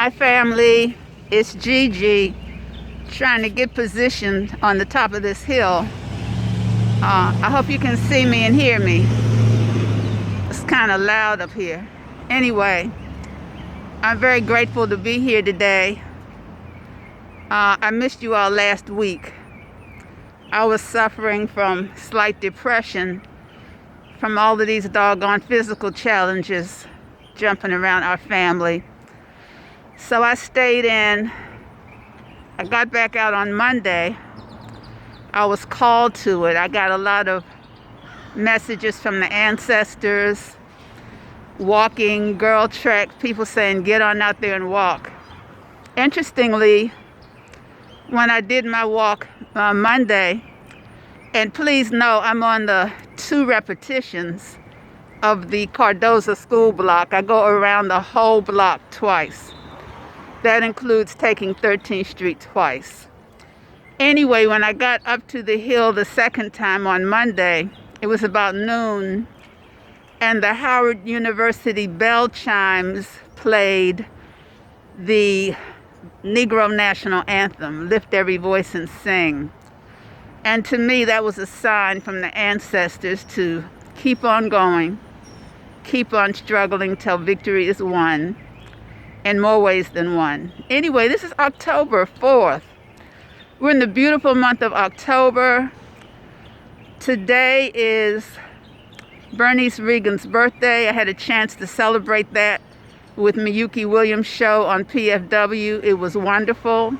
Hi family, it's Gigi trying to get positioned on the top of this hill. I hope you can see me and hear me. It's kind of loud up here. Anyway, I'm very grateful to be here today. I missed you all last week. I was suffering from slight depression from all of these doggone physical challenges jumping around our family. So I stayed in. I got back out on Monday. I was called to it. I got a lot of messages from the ancestors, walking, girl trek, people saying get on out there and walk. Interestingly, when I did my walk Monday, and please know I'm on the 2 repetitions of the Cardozo school block. I go around the whole block twice. That includes taking 13th Street twice. Anyway, when I got up to the hill the second time on Monday, it was about noon, and the Howard University bell chimes played the Negro National Anthem, Lift Every Voice and Sing. And to me, that was a sign from the ancestors to keep on going, keep on struggling till victory is won. In more ways than one. Anyway, this is October 4th. We're in the beautiful month of October. Today is Bernice Regan's birthday. I had a chance to celebrate that with Miyuki Williams' show on PFW. It was wonderful.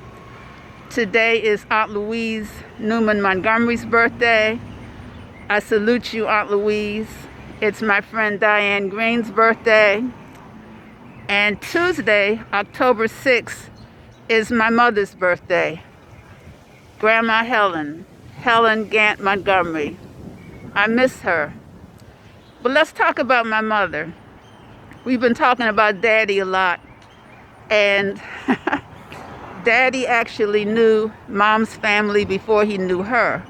Today is Aunt Louise Newman Montgomery's birthday. I salute you, Aunt Louise. It's my friend Diane Green's birthday. And Tuesday, October 6th, is my mother's birthday. Grandma Helen Gant Montgomery. I miss her. But let's talk about my mother. We've been talking about Daddy a lot. And Daddy actually knew Mom's family before he knew her.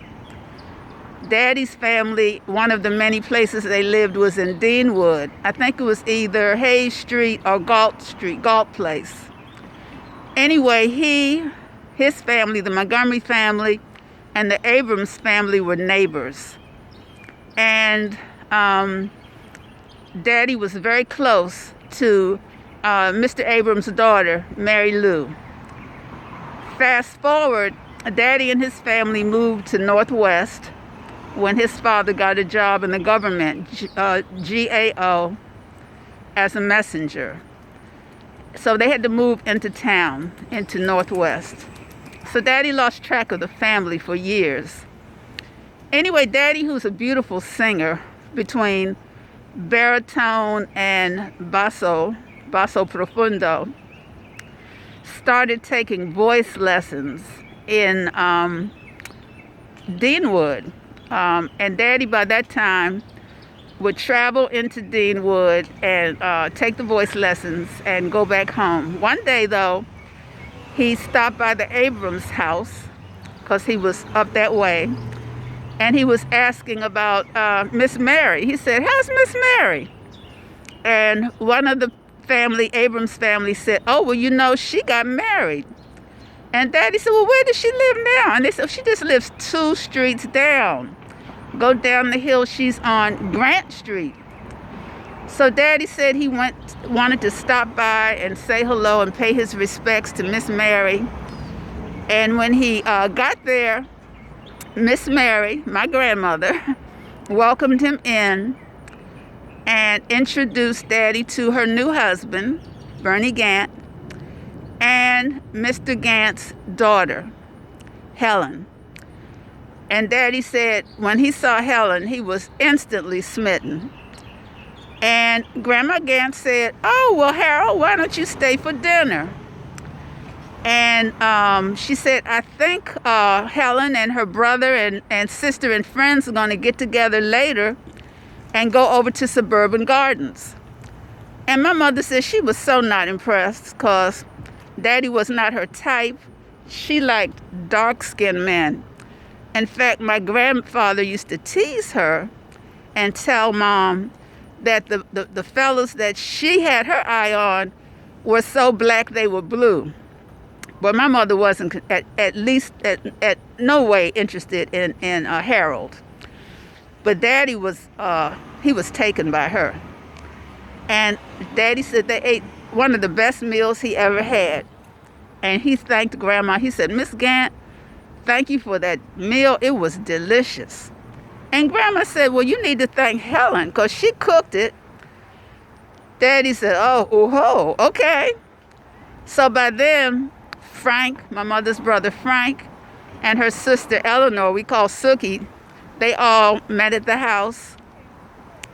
Daddy's family, one of the many places they lived was in Deanwood. I think it was either Hayes Street or Galt Street, Galt Place. Anyway, his family, the Montgomery family, and the Abrams family were neighbors. And Daddy was very close to Mr. Abrams' daughter, Mary Lou. Fast forward, Daddy and his family moved to Northwest when his father got a job in the government, GAO, as a messenger. So they had to move into town, into Northwest. So Daddy lost track of the family for years. Anyway, Daddy, who's a beautiful singer between baritone and basso profundo, started taking voice lessons in Deanwood. And Daddy, by that time, would travel into Deanwood and take the voice lessons and go back home. One day, though, he stopped by the Abrams house because he was up that way, and he was asking about Miss Mary. He said, "How's Miss Mary?" And one of the Abrams family said, "Oh, well, you know, she got married." And Daddy said, "Well, where does she live now?" And they said, "She just lives 2 streets down. Go down the hill, she's on Grant Street." So Daddy said he wanted to stop by and say hello and pay his respects to Miss Mary. And when he got there, Miss Mary, my grandmother, welcomed him in and introduced Daddy to her new husband, Bernie Gant, and Mr. Gant's daughter, Helen. And Daddy said when he saw Helen, he was instantly smitten. And Grandma Gant said, "Oh, well, Harold, why don't you stay for dinner?" And she said, "I think Helen and her brother and sister and friends are going to get together later and go over to Suburban Gardens." And my mother said she was so not impressed because Daddy was not her type. She liked dark-skinned men. In fact, my grandfather used to tease her and tell Mom that the fellas that she had her eye on were so black they were blue. But my mother wasn't at no way interested in Harold. But Daddy was he was taken by her. And Daddy said they ate one of the best meals he ever had. And he thanked Grandma. He said, "Miss Gant, thank you for that meal. It was delicious." And Grandma said, "Well, you need to thank Helen because she cooked it." Daddy said, "Oh, okay." So by then, Frank, my mother's brother Frank, and her sister Eleanor, we call Sookie, they all met at the house.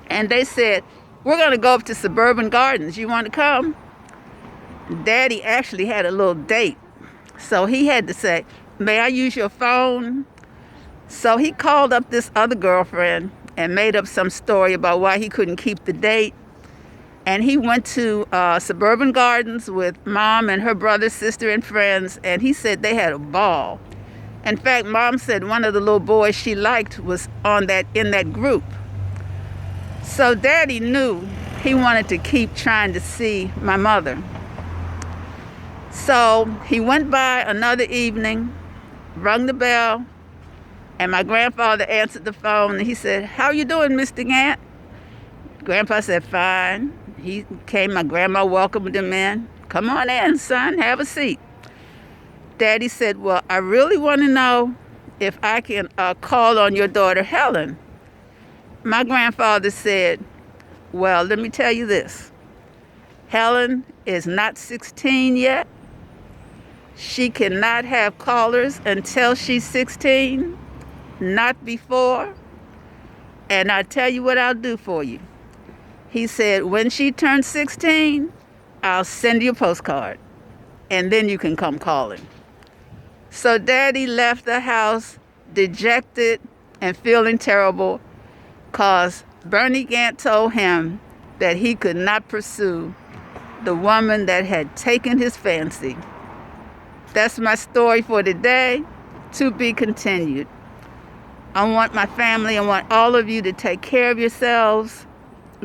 And they said, "We're going to go up to Suburban Gardens. You want to come?" Daddy actually had a little date. So he had to say, "May I use your phone?" So he called up this other girlfriend and made up some story about why he couldn't keep the date. And he went to Suburban Gardens with Mom and her brother, sister, and friends. And he said they had a ball. In fact, Mom said one of the little boys she liked was in that group. So Daddy knew he wanted to keep trying to see my mother. So he went by another evening, rung the bell, and my grandfather answered the phone. And he said, "How you doing, Mr. Gant?" Grandpa said, "Fine." He came, my grandma welcomed him in. "Come on in, son, have a seat." Daddy said, "Well, I really want to know if I can call on your daughter, Helen." My grandfather said, "Well, let me tell you this. Helen is not 16 yet. She cannot have callers until she's 16, not before. And I'll tell you what I'll do for you." He said, "When she turns 16, I'll send you a postcard, and then you can come calling." So Daddy left the house dejected and feeling terrible because Bernie Gant told him that he could not pursue the woman that had taken his fancy. That's my story for today. To be continued. I want my family, I want all of you to take care of yourselves.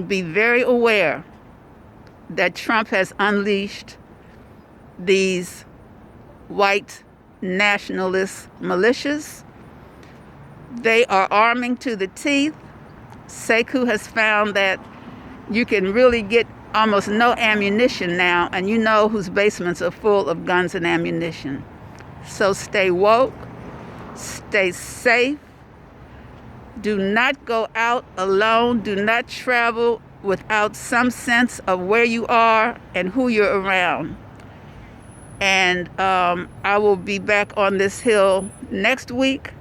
Be very aware that Trump has unleashed these white nationalist militias. They are arming to the teeth. Sekou has found that you can really get almost no ammunition now, and you know whose basements are full of guns and ammunition. So stay woke, stay safe. Do not go out alone. Do not travel without some sense of where you are and who you're around. And I will be back on this hill next week,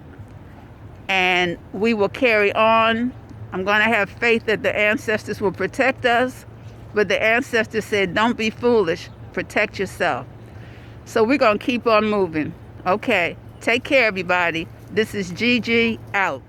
and we will carry on. I'm going to have faith that the ancestors will protect us, but the ancestors said, "Don't be foolish. Protect yourself." So we're going to keep on moving. Okay. Take care, everybody. This is Gigi out.